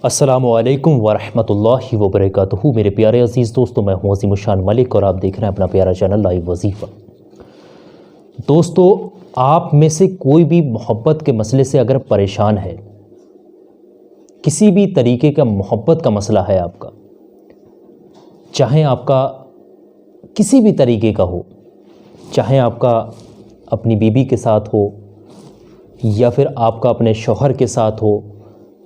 अस्सलामुअलैकुम वरहमतुल्लाहि वबरकातुहू। मेरे प्यारे अज़ीज़ दोस्तों, मैं हूँ अज़ीमुशान मलिक और आप देख रहे हैं अपना प्यारा चैनल लाइव वजीफ़ा। दोस्तों, आप में से कोई भी मोहब्बत के मसले से अगर परेशान है, किसी भी तरीके का मोहब्बत का मसला है आपका, चाहे आपका किसी भी तरीके का हो, चाहे आपका अपनी बीबी के साथ हो या फिर आपका अपने शौहर के साथ हो,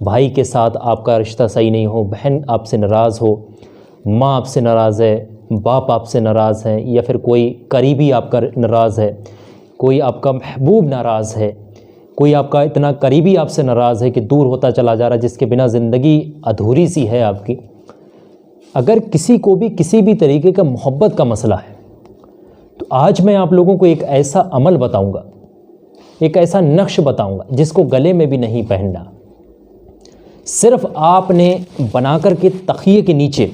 भाई के साथ आपका रिश्ता सही नहीं हो, बहन आपसे नाराज़ हो, माँ आपसे नाराज़ है, बाप आपसे नाराज़ है, या फिर कोई करीबी आपका नाराज़ है, कोई आपका महबूब नाराज़ है, कोई आपका इतना करीबी आपसे नाराज़ है कि दूर होता चला जा रहा है, जिसके बिना ज़िंदगी अधूरी सी है आपकी। अगर किसी को भी किसी भी तरीके का मोहब्बत का मसला है, तो आज मैं आप लोगों को एक ऐसा अमल बताऊंगा, एक ऐसा नक्श बताऊंगा जिसको गले में भी नहीं पहनना। सिर्फ आपने बना कर के तकिए के नीचे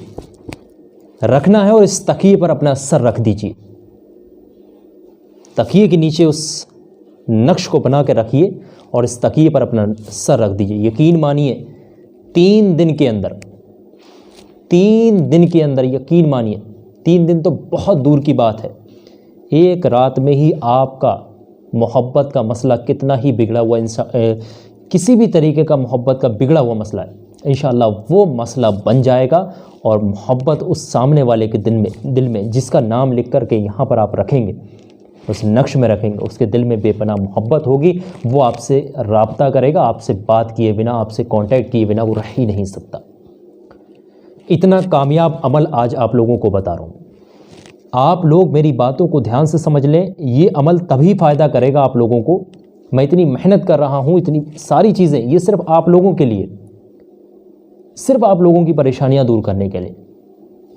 रखना है और इस तकिए पर अपना सर रख दीजिए। तकिए के नीचे उस नक्श को बना के रखिए और इस तकिए पर अपना सर रख दीजिए। यकीन मानिए 3 दिन के अंदर, 3 दिन के अंदर, यकीन मानिए 3 दिन तो बहुत दूर की बात है, एक रात में ही आपका मोहब्बत का मसला कितना ही बिगड़ा हुआ किसी भी तरीके का मोहब्बत का बिगड़ा हुआ मसला है, इंशाअल्लाह वो मसला बन जाएगा और मोहब्बत उस सामने वाले के दिल में जिसका नाम लिख कर के यहाँ पर आप रखेंगे, उस नक्श में रखेंगे, उसके दिल में बेपनाह मोहब्बत होगी। वो आपसे राब्ता करेगा, आपसे बात किए बिना, आपसे कांटेक्ट किए बिना वो रह ही नहीं सकता। इतना कामयाब अमल आज आप लोगों को बता रहा हूँ। आप लोग मेरी बातों को ध्यान से समझ लें। ये अमल तभी फ़ायदा करेगा आप लोगों को। मैं इतनी मेहनत कर रहा हूँ, इतनी सारी चीज़ें, ये सिर्फ आप लोगों के लिए, सिर्फ आप लोगों की परेशानियाँ दूर करने के लिए।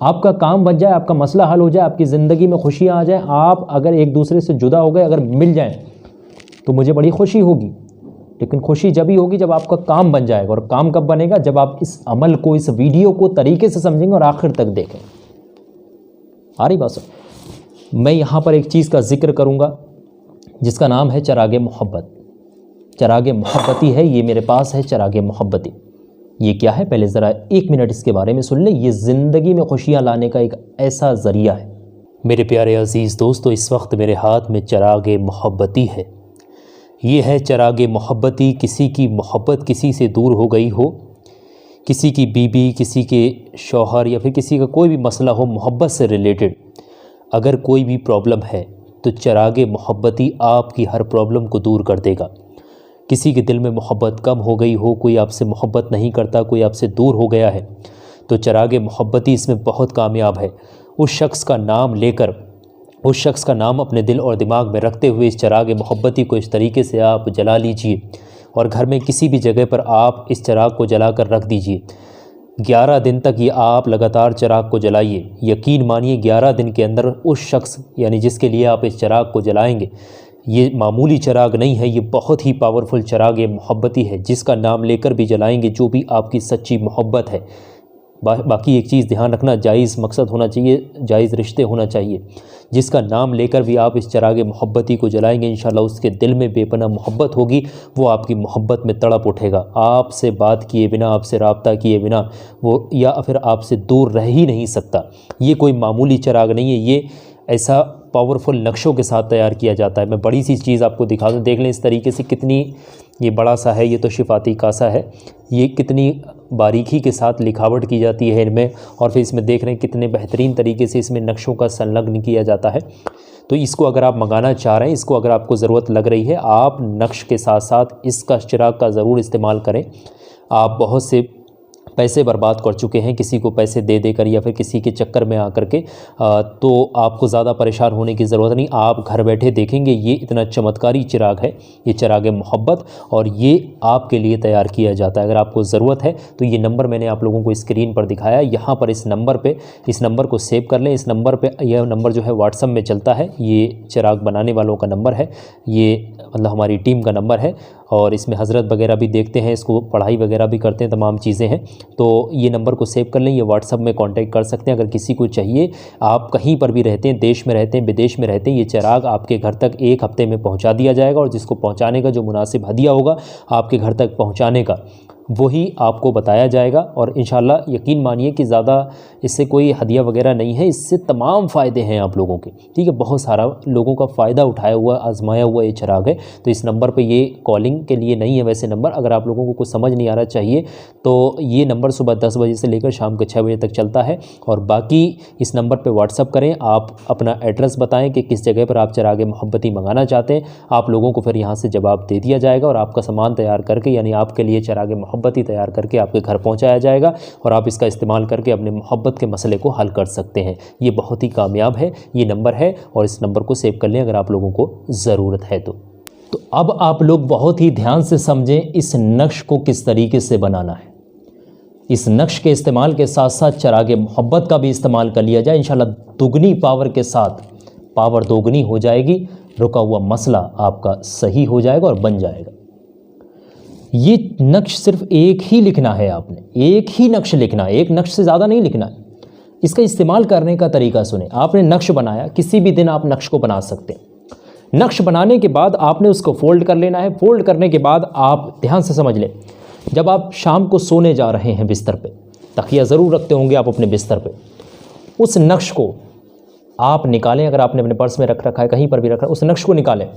आपका काम बन जाए, आपका मसला हल हो जाए, आपकी ज़िंदगी में खुशियाँ आ जाएं। आप अगर एक दूसरे से जुदा हो गए, अगर मिल जाएं, तो मुझे बड़ी खुशी होगी। लेकिन खुशी जब ही होगी जब आपका काम बन जाएगा। और काम कब बनेगा? जब आप इस अमल को, इस वीडियो को तरीके से समझेंगे और आखिर तक देखें। आ रही बात? मैं यहाँ पर एक चीज़ का जिक्र करूँगा जिसका नाम है चरागे मोहब्बत। चरागे मोहब्बती है, ये मेरे पास है चरागे मोहब्बती। ये क्या है? पहले ज़रा 1 मिनट इसके बारे में सुन लें। ये ज़िंदगी में खुशियाँ लाने का एक ऐसा ज़रिया है। मेरे प्यारे अज़ीज़ दोस्तों, इस वक्त मेरे हाथ में चरागे मोहब्बती है। ये है चरागे मोहब्बती। किसी की मोहब्बत किसी से दूर हो गई हो, किसी की बीबी, किसी के शौहर या फिर किसी का कोई भी मसला हो मोहब्बत से रिलेटेड, अगर कोई भी प्रॉब्लम है तो चरागे मोहब्बती आपकी हर प्रॉब्लम को दूर कर देगा। किसी के दिल में मोहब्बत कम हो गई हो, कोई आपसे मोहब्बत नहीं करता, कोई आपसे दूर हो गया है, तो चरागे मोहब्बती इसमें बहुत कामयाब है। उस शख्स का नाम लेकर, उस शख्स का नाम अपने दिल और दिमाग में रखते हुए इस चरागे मोहब्बती को इस तरीके से आप जला लीजिए और घर में किसी भी जगह पर आप इस चिराग को जला कर रख दीजिए। 11 दिन तक ये आप लगातार चिराग को जलाइए। यकीन मानिए 11 दिन के अंदर उस शख्स, यानी जिसके लिए आप इस चिराग को जलाएंगे, ये मामूली चिराग नहीं है, ये बहुत ही पावरफुल चिराग मोहब्बती है, जिसका नाम लेकर भी जलाएंगे जो भी आपकी सच्ची मोहब्बत है। बाकी एक चीज़ ध्यान रखना, जायज़ मकसद होना चाहिए, जायज़ रिश्ते होना चाहिए। जिसका नाम लेकर भी आप इस चरागे मोहब्बती को जलाएंगे, इंशाल्लाह उसके दिल में बेपनाह मोहब्बत होगी। वो आपकी मोहब्बत में तड़प उठेगा। आपसे बात किए बिना, आपसे रब्ता किए बिना वो, या फिर आपसे दूर रह ही नहीं सकता। ये कोई मामूली चिराग नहीं है, ये ऐसा पावरफुल नक्शों के साथ तैयार किया जाता है। मैं बड़ी सी चीज़ आपको दिखा दूँ, देख लें इस तरीके से कितनी ये बड़ा सा है। ये तो शिफाती कासा है, ये कितनी बारीकी के साथ लिखावट की जाती है इनमें, और फिर इसमें देख रहे हैं कितने बेहतरीन तरीके से इसमें नक्शों का संलग्न किया जाता है। तो इसको अगर आप मंगाना चाह रहे हैं, इसको अगर आपको ज़रूरत लग रही है, आप नक्श के साथ साथ इसका चिराग का ज़रूर इस्तेमाल करें। आप बहुत से पैसे बर्बाद कर चुके हैं किसी को पैसे दे देकर या फिर किसी के चक्कर में आकर के, तो आपको ज़्यादा परेशान होने की ज़रूरत नहीं। आप घर बैठे देखेंगे ये इतना चमत्कारी चिराग है, ये चिराग मोहब्बत, और ये आपके लिए तैयार किया जाता है। अगर आपको ज़रूरत है तो ये नंबर मैंने आप लोगों को स्क्रीन पर दिखाया, यहाँ पर इस नंबर को सेव कर लें। इस नंबर पर, यह नंबर जो है व्हाट्सएप में चलता है, ये चिराग बनाने वालों का नंबर है, ये मतलब हमारी टीम का नंबर है, और इसमें हज़रत वगैरह भी देखते हैं, इसको पढ़ाई वगैरह भी करते हैं, तमाम चीज़ें हैं। तो ये नंबर को सेव कर लें, ये व्हाट्सएप में कांटेक्ट कर सकते हैं। अगर किसी को चाहिए, आप कहीं पर भी रहते हैं, देश में रहते हैं, विदेश में रहते हैं, ये चिराग आपके घर तक 1 हफ्ते में पहुंचा दिया जाएगा। और जिसको पहुंचाने का जो मुनासिब हदिया होगा आपके घर तक पहुंचाने का, वही आपको बताया जाएगा। और इंशाल्लाह यकीन मानिए कि ज़्यादा इससे कोई हदिया वगैरह नहीं है, इससे तमाम फ़ायदे हैं आप लोगों के, ठीक है। बहुत सारा लोगों का फ़ायदा उठाया हुआ, आजमाया हुआ ये चिराग है। तो इस नंबर पे, ये कॉलिंग के लिए नहीं है वैसे नंबर, अगर आप लोगों को कुछ समझ नहीं आ रहा चाहिए तो ये नंबर सुबह 10 बजे से लेकर शाम के 6 बजे तक चलता है। और बाकी इस नंबर पर व्हाट्सअप करें, आप अपना एड्रेस बताएँ कि किस जगह पर आप चिराग मोहब्बती मंगाना चाहते हैं, आप लोगों को फिर यहाँ से जवाब दे दिया जाएगा और आपका सामान तैयार करके, यानी आपके लिए चिराग मोहब्बती तैयार करके आपके घर पहुँचाया जाएगा और आप इसका इस्तेमाल करके अपने मोहब्बत के मसले को हल कर सकते हैं। ये बहुत ही कामयाब है, ये नंबर है और इस नंबर को सेव कर लें अगर आप लोगों को ज़रूरत है तो अब आप लोग बहुत ही ध्यान से समझें इस नक्श को किस तरीके से बनाना है। इस नक्श के इस्तेमाल के साथ साथ चिराग मोहब्बत का भी इस्तेमाल कर लिया जाए, इंशाल्लाह दुगनी पावर के साथ पावर दोगुनी हो जाएगी, रुका हुआ मसला आपका सही हो जाएगा और बन जाएगा। ये नक्श सिर्फ एक ही लिखना है, आपने एक ही नक्श लिखना है, एक नक्श से ज़्यादा नहीं लिखना है। इसका इस्तेमाल करने का तरीका सुने। आपने नक्श बनाया, किसी भी दिन आप नक्श को बना सकते हैं। नक्श बनाने के बाद आपने उसको फोल्ड कर लेना है। फोल्ड करने के बाद आप ध्यान से समझ लें, जब आप शाम को सोने जा रहे हैं बिस्तर पे, तकिया ज़रूर रखते होंगे आप अपने बिस्तर पे, उस नक्श को आप निकालें। अगर आपने अपने पर्स में रख रखा है, कहीं पर भी रखा है, उस नक्श को निकालें।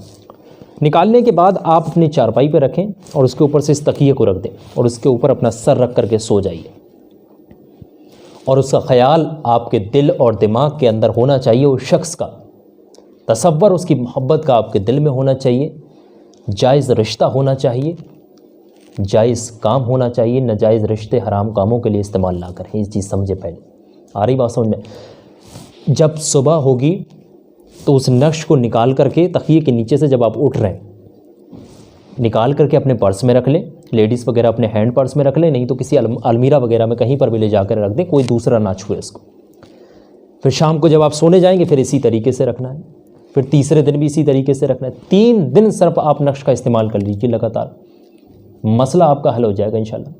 निकालने के बाद आप अपनी चारपाई पे रखें और उसके ऊपर से इस तकिए को रख दें और उसके ऊपर अपना सर रख करके सो जाइए। और उसका ख्याल आपके दिल और दिमाग के अंदर होना चाहिए, उस शख्स का तसव्वुर, उसकी मोहब्बत का आपके दिल में होना चाहिए। जायज़ रिश्ता होना चाहिए, जायज़ काम होना चाहिए, नाजायज़ रिश्ते हराम कामों के लिए इस्तेमाल ना करें। ये चीज़ समझे पहले। आ रही बात समझ में? जब सुबह होगी तो उस नक्श को निकाल करके तकिए के नीचे से, जब आप उठ रहे हैं, निकाल करके अपने पर्स में रख लें। लेडीज़ वगैरह अपने हैंड पर्स में रख लें, नहीं तो किसी अलमीरा वगैरह में कहीं पर भी ले जाकर रख दें, कोई दूसरा ना छुए इसको। फिर शाम को जब आप सोने जाएंगे फिर इसी तरीके से रखना है, फिर तीसरे दिन भी इसी तरीके से रखना है। 3 दिन सिर्फ आप नक्श का इस्तेमाल कर लीजिए लगातार, मसला आपका हल हो जाएगा इंशाल्लाह।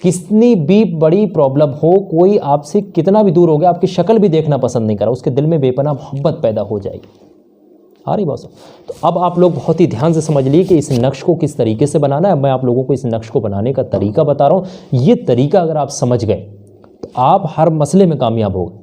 कितनी भी बड़ी प्रॉब्लम हो, कोई आपसे कितना भी दूर हो गया, आपकी शक्ल भी देखना पसंद नहीं करा, उसके दिल में बेपनाह मोहब्बत पैदा हो जाएगी। आ रही बात? तो अब आप लोग बहुत ही ध्यान से समझ लिए कि इस नक्श को किस तरीके से बनाना है। मैं आप लोगों को इस नक्श को बनाने का तरीका बता रहा हूँ। ये तरीका अगर आप समझ गए तो आप हर मसले में कामयाब हो गए,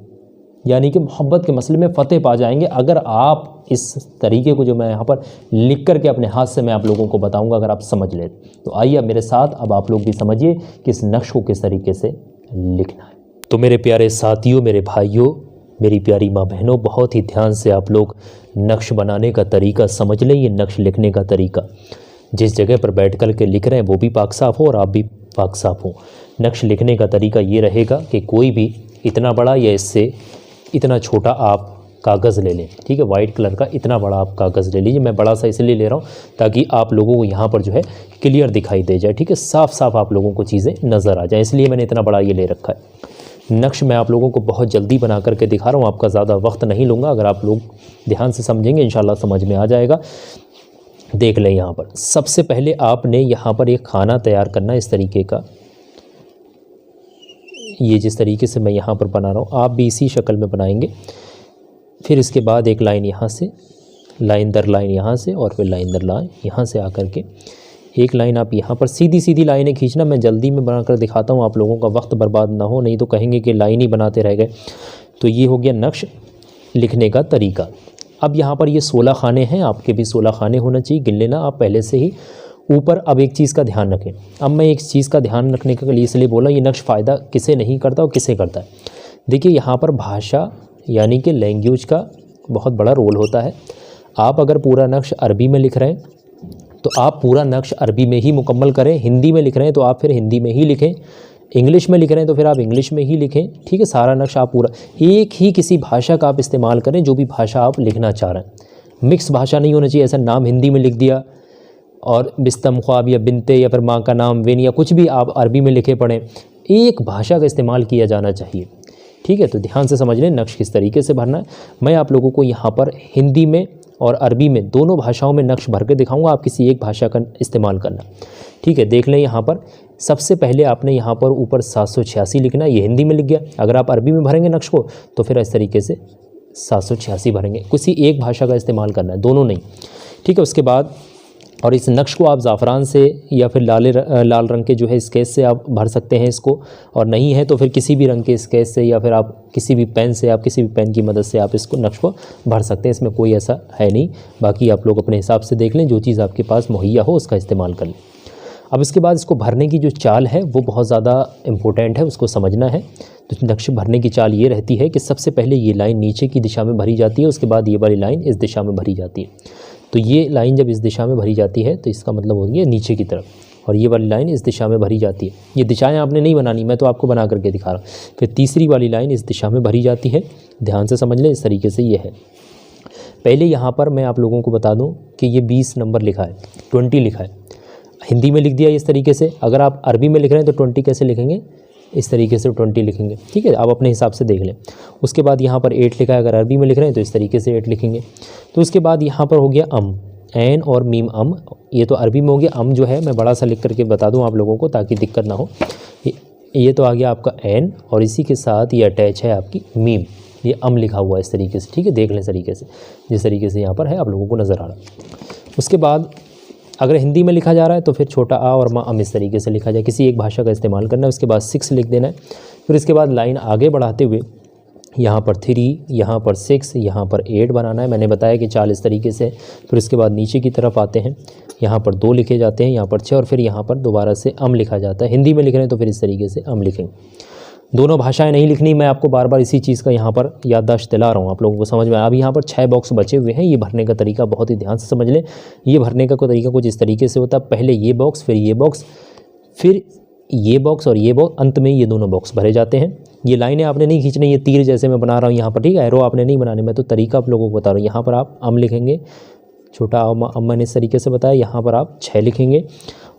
यानी कि मोहब्बत के मसले में फ़तेह पा जाएंगे। अगर आप इस तरीके को जो मैं यहाँ पर लिख करके अपने हाथ से मैं आप लोगों को बताऊँगा, अगर आप समझ लें तो आइए अब मेरे साथ, अब आप लोग भी समझिए कि इस नक्श को किस तरीके से लिखना है। तो मेरे प्यारे साथियों, मेरे भाइयों, मेरी प्यारी माँ बहनों, बहुत ही ध्यान से आप लोग नक्श बनाने का तरीका समझ लें। ये नक्श लिखने का तरीका, जिस जगह पर बैठ कर के लिख रहे हैं वो भी पाक साफ़ हो और आप भी पाक साफ़ हो। नक्श लिखने का तरीका ये रहेगा कि कोई भी इतना बड़ा या इससे इतना छोटा आप कागज़ ले लें, ठीक है। वाइट कलर का इतना बड़ा आप कागज़ ले लीजिए। मैं बड़ा सा इसलिए ले रहा हूँ ताकि आप लोगों को यहाँ पर जो है क्लियर दिखाई दे जाए, ठीक है, साफ़ साफ़ आप लोगों को चीज़ें नज़र आ जाए, इसलिए मैंने इतना बड़ा ये ले रखा है। नक्श मैं आप लोगों को बहुत जल्दी बना करके दिखा रहा हूँ, आपका ज़्यादा वक्त नहीं लूँगा। अगर आप लोग ध्यान से समझेंगे इंशाल्लाह समझ में आ जाएगा। देख लें, यहाँ पर सबसे पहले आपने यहाँ पर एक खाना तैयार करना है इस तरीके का। ये जिस तरीके से मैं यहाँ पर बना रहा हूँ, आप भी इसी शक्ल में बनाएंगे। फिर इसके बाद एक लाइन यहाँ से, लाइन दर लाइन यहाँ से, और फिर लाइन दर लाइन यहाँ से आकर के एक लाइन आप यहाँ पर सीधी सीधी लाइनें खींचना। मैं जल्दी में बनाकर दिखाता हूँ, आप लोगों का वक्त बर्बाद ना हो, नहीं तो कहेंगे कि लाइन ही बनाते रह गए। तो ये हो गया नक्श लिखने का तरीका। अब यहाँ पर ये 16 खाने हैं, आपके भी 16 खाने होना चाहिए, गिन लेना आप पहले से ही ऊपर। अब एक चीज़ का ध्यान रखें, अब मैं एक चीज़ का ध्यान रखने के लिए इसलिए बोला, ये नक्श फ़ायदा किसे नहीं करता और किसे करता है। देखिए यहाँ पर भाषा यानी कि लैंग्वेज का बहुत बड़ा रोल होता है। आप अगर पूरा नक्श अरबी में लिख रहे हैं तो आप पूरा नक्श अरबी में ही मुकम्मल करें। हिंदी में लिख रहे हैं तो आप फिर हिंदी में ही लिखें। इंग्लिश में लिख रहे हैं तो फिर आप इंग्लिश में ही लिखें, ठीक है। सारा नक्श आप पूरा एक ही किसी भाषा का आप इस्तेमाल करें, जो भी भाषा आप लिखना चाह रहे हैं। मिक्स भाषा नहीं होना चाहिए, ऐसा नाम हिंदी में लिख दिया और बिस्तम ख्वाब या बिनते या फिर माँ का नाम विन या कुछ भी आप अरबी में लिखे पढ़ें। एक भाषा का इस्तेमाल किया जाना चाहिए, ठीक है। तो ध्यान से समझ लें नक्श किस तरीके से भरना है। मैं आप लोगों को यहाँ पर हिंदी में और अरबी में दोनों भाषाओं में नक्श भर के दिखाऊंगा, आप किसी एक भाषा का इस्तेमाल करना, ठीक है। देख लें यहाँ पर सबसे पहले आपने यहाँ पर ऊपर 786 लिखना, ये हिंदी में लिख गया। अगर आप अरबी में भरेंगे नक्श को तो फिर इस तरीके से 786 भरेंगे। किसी एक भाषा का इस्तेमाल करना है, दोनों नहीं, ठीक है। उसके बाद और इस नक्श को आप ज़ाफ़रान से या फिर लाल रंग के जो है स्केच से आप भर सकते हैं इसको, और नहीं है तो फिर किसी भी रंग के स्केच से या फिर आप किसी भी पेन से, आप किसी भी पेन की मदद से आप इसको नक्श को भर सकते हैं। इसमें कोई ऐसा है नहीं, बाकी आप लोग अपने हिसाब से देख लें, जो चीज़ आपके पास मुहैया हो उसका इस्तेमाल कर लें। अब इसके बाद इसको भरने की जो चाल है वो बहुत ज़्यादा इम्पोर्टेंट है, उसको समझना है। तो नक्श भरने की चाल ये रहती है कि सबसे पहले ये लाइन नीचे की दिशा में भरी जाती है, उसके बाद ये वाली लाइन इस दिशा में भरी जाती है। तो ये लाइन जब इस दिशा में भरी जाती है तो इसका मतलब हो गया नीचे की तरफ, और ये वाली लाइन इस दिशा में भरी जाती है। ये दिशाएं आपने नहीं बनानी, मैं तो आपको बना करके दिखा रहा हूँ। फिर तीसरी वाली लाइन इस दिशा में भरी जाती है, ध्यान से समझ लें, इस तरीके से ये है। पहले यहाँ पर मैं आप लोगों को बता दूँ कि ये 20 नंबर लिखा है, 20 लिखा है, हिंदी में लिख दिया इस तरीके से। अगर आप अरबी में लिख रहे हैं तो 20 कैसे लिखेंगे, इस तरीके से 20 लिखेंगे, ठीक है, आप अपने हिसाब से देख लें। उसके बाद यहाँ पर 8 लिखा है, अगर अरबी में लिख रहे हैं तो इस तरीके से 8 लिखेंगे। तो उसके बाद यहाँ पर हो गया अम, एन और मीम अम, ये तो अरबी में हो गया। अम जो है मैं बड़ा सा लिख करके बता दूँ आप लोगों को ताकि दिक्कत ना हो। ये तो आ गया आपका एन, और इसी के साथ ये अटैच है आपकी मीम, ये अम लिखा हुआ है इस तरीके से, ठीक है, देख लें तरीके से, जिस तरीके से यहाँ पर है आप लोगों को नज़र आ रहा है। उसके बाद अगर हिंदी में लिखा जा रहा है तो फिर छोटा आ और मा अम इस तरीके से लिखा जाए, किसी एक भाषा का इस्तेमाल करना है। उसके बाद 6 लिख देना है। फिर इसके बाद लाइन आगे बढ़ाते हुए यहाँ पर 3, यहाँ पर 6, यहाँ पर 8 बनाना है। मैंने बताया कि चाल इस तरीके से। फिर इसके बाद नीचे की तरफ आते हैं, यहाँ पर 2 लिखे जाते हैं, यहाँ पर 6, और फिर यहाँ पर दोबारा से अम लिखा जाता है। हिंदी में लिख रहे हैं तो फिर इस तरीके से अम लिखेंगे। दोनों भाषाएं नहीं लिखनी, मैं आपको बार बार इसी चीज़ का यहाँ पर याददाश्त दिला रहा हूँ, आप लोगों को समझ में। अब यहाँ पर 6 बॉक्स बचे हुए हैं। ये भरने का तरीका बहुत ही ध्यान से समझ लें। ये भरने का कोई तरीका कुछ इस तरीके से होता है, पहले ये बॉक्स, फिर ये बॉक्स, फिर ये बॉक्स और ये बॉक्स, अंत में ये दोनों बॉक्स भरे जाते हैं। ये लाइनें आपने नहीं खींचनी, ये तीर जैसे मैं बना रहा हूँ यहाँ पर, ठीक है, एरो आपने नहीं बनाने, मैं तो तरीका आप लोगों को बता रहा हूँ। यहाँ पर आप अम लिखेंगे, छोटा अम मैंने इस तरीके से बताया। यहाँ पर आप 6 लिखेंगे,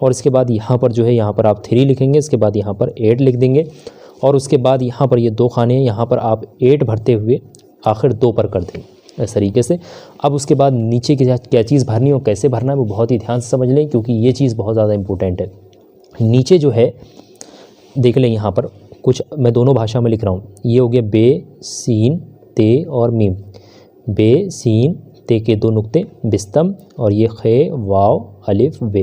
और इसके बाद यहाँ पर जो है यहाँ पर आप 3 लिखेंगे, इसके बाद यहाँ पर 8 लिख देंगे, और उसके बाद यहाँ पर ये 2 खाने हैं, यहाँ पर आप 8 भरते हुए आखिर 2 पर कर देंगे इस तरीके से। अब उसके बाद नीचे की क्या चीज़ भरनी है और कैसे भरना है वो बहुत ही ध्यान से समझ लें, क्योंकि ये चीज़ बहुत ज़्यादा इंपॉर्टेंट है। नीचे जो है देख लें, यहाँ पर कुछ मैं दोनों भाषा में लिख रहा हूँ। ये हो गया बे, सीन, ते और मीम। बे, सीन, ते के 2 नुक्ते, बिस्तम, और ये खे, वाव, अलिफ, वे।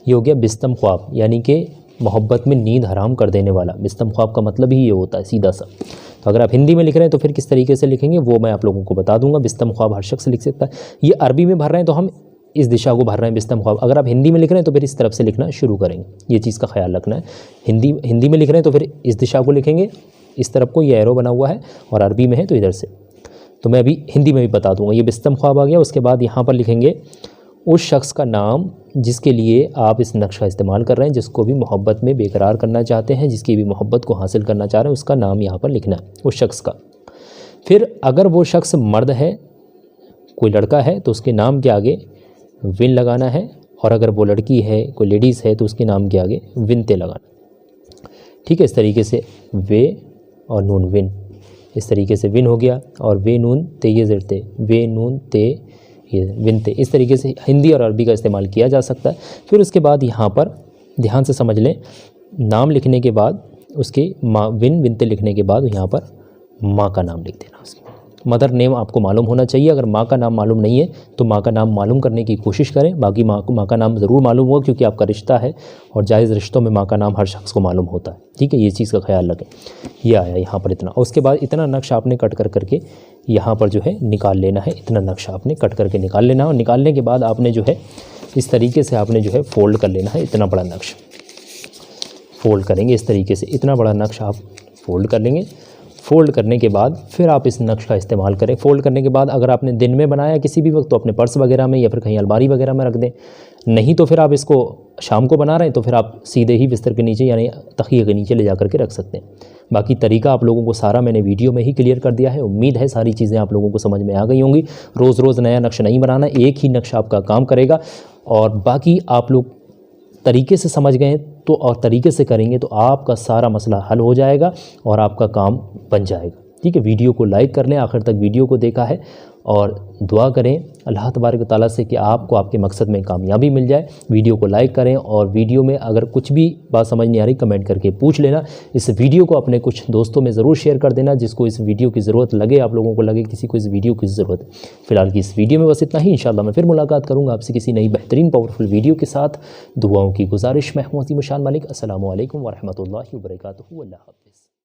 ये हो गया बिस्तम ख्वाब, यानी कि मोहब्बत में नींद हराम कर देने वाला। बिस्तम ख्वाब का मतलब ही ये होता है सीधा सा। तो अगर आप हिंदी में लिख रहे हैं तो फिर किस तरीके से लिखेंगे वो मैं आप लोगों को बता दूंगा। बिस्तम ख्वाब हर शख्स लिख सकता है। ये अरबी में भर रहे हैं तो हम इस दिशा को भर रहे हैं, बिस्तम ख्वाब। अगर आप हिंदी में लिख रहे हैं तो फिर इस तरफ से लिखना शुरू करेंगे, ये चीज़ का ख्याल रखना है। हिंदी में लिख रहे हैं तो फिर इस दिशा को लिखेंगे, इस तरफ को, ये एरो बना हुआ है, और अरबी में है तो इधर से। तो मैं अभी हिंदी में भी बता दूंगा। ये बिस्तम ख्वाब आ गया। उसके बाद यहाँ पर लिखेंगे उस शख्स का नाम जिसके लिए आप इस नक्श का इस्तेमाल कर रहे हैं, जिसको भी मोहब्बत में बेकरार करना चाहते हैं, जिसकी भी मोहब्बत को हासिल करना चाह रहे हैं, उसका नाम यहाँ पर लिखना है, उस शख्स का। फिर अगर वो शख्स मर्द है, कोई लड़का है, तो उसके नाम के आगे विन लगाना है, और अगर वो लड़की है, कोई लेडीज़ है, तो उसके नाम के आगे विनते लगाना, ठीक है। इस तरीके से वे और नून विन, इस तरीके से विन हो गया, और वे नून ते ये ज़रते, वे नून ते ये विनते। इस तरीके से हिंदी और अरबी का इस्तेमाल किया जा सकता है। फिर उसके बाद यहाँ पर ध्यान से समझ लें, नाम लिखने के बाद उसके माँ, विनते लिखने के बाद यहाँ पर माँ का नाम लिख देना। उसकी मदर नेम आपको मालूम होना चाहिए। अगर माँ का नाम मालूम नहीं है तो माँ का नाम मालूम करने की कोशिश करें। बाकी माँ का नाम ज़रूर मालूम होगा, क्योंकि आपका रिश्ता है, और जायज़ रिश्तों में माँ का नाम हर शख्स को मालूम होता है, ठीक है। ये चीज़ का ख्याल रखें। ये आया यहाँ पर इतना, और उसके बाद इतना नक्शा आपने कट करके यहाँ पर जो है निकाल लेना है। इतना नक्शा आपने कट करके निकाल लेना है, और निकालने के बाद आपने जो है इस तरीके से आपने जो है फ़ोल्ड कर लेना है। इतना बड़ा नक्शा फ़ोल्ड करेंगे इस तरीके से, इतना बड़ा नक्शा आप फ़ोल्ड कर लेंगे। फ़ोल्ड करने के बाद फिर आप इस नक्श का इस्तेमाल करें। फ़ोल्ड करने के बाद अगर आपने दिन में बनाया किसी भी वक्त तो अपने पर्स वगैरह में या फिर कहीं अलमारी वगैरह में रख दें, नहीं तो फिर आप इसको शाम को बना रहे हैं तो फिर आप सीधे ही बिस्तर के नीचे यानी तकिए के नीचे ले जा करके रख सकते हैं। बाकी तरीका आप लोगों को सारा मैंने वीडियो में ही क्लियर कर दिया है। उम्मीद है सारी चीज़ें आप लोगों को समझ में आ गई होंगी। रोज़ रोज़ नया नक्शा नहीं बनाना, एक ही नक्शा आपका काम करेगा, और बाकी आप लोग तरीके से समझ गए तो और तरीके से करेंगे तो आपका सारा मसला हल हो जाएगा और आपका काम बन जाएगा, ठीक है। वीडियो को लाइक कर लें, आखिर तक वीडियो को देखा है, और दुआ करें अल्लाह तबारक व तआला से कि आपको आपके मकसद में कामयाबी मिल जाए। वीडियो को लाइक करें और वीडियो में अगर कुछ भी बात समझ नहीं आ रही कमेंट करके पूछ लेना। इस वीडियो को अपने कुछ दोस्तों में ज़रूर शेयर कर देना जिसको इस वीडियो की ज़रूरत लगे, आप लोगों को लगे किसी को इस वीडियो की ज़रूरत है। फिलहाल की इस वीडियो में बस इतना ही। इंशाअल्लाह मैं फिर मुलाकात करूँगा आपसे किसी नई बेहतरीन पावरफुल वीडियो के साथ। दुआओं की गुजारिश। मैं हूं अज़ीम शान मलिक। अस्सलामु अलैकुम व रहमतुल्लाहि व बरकातुहू। अल्लाह हाफ़िज़।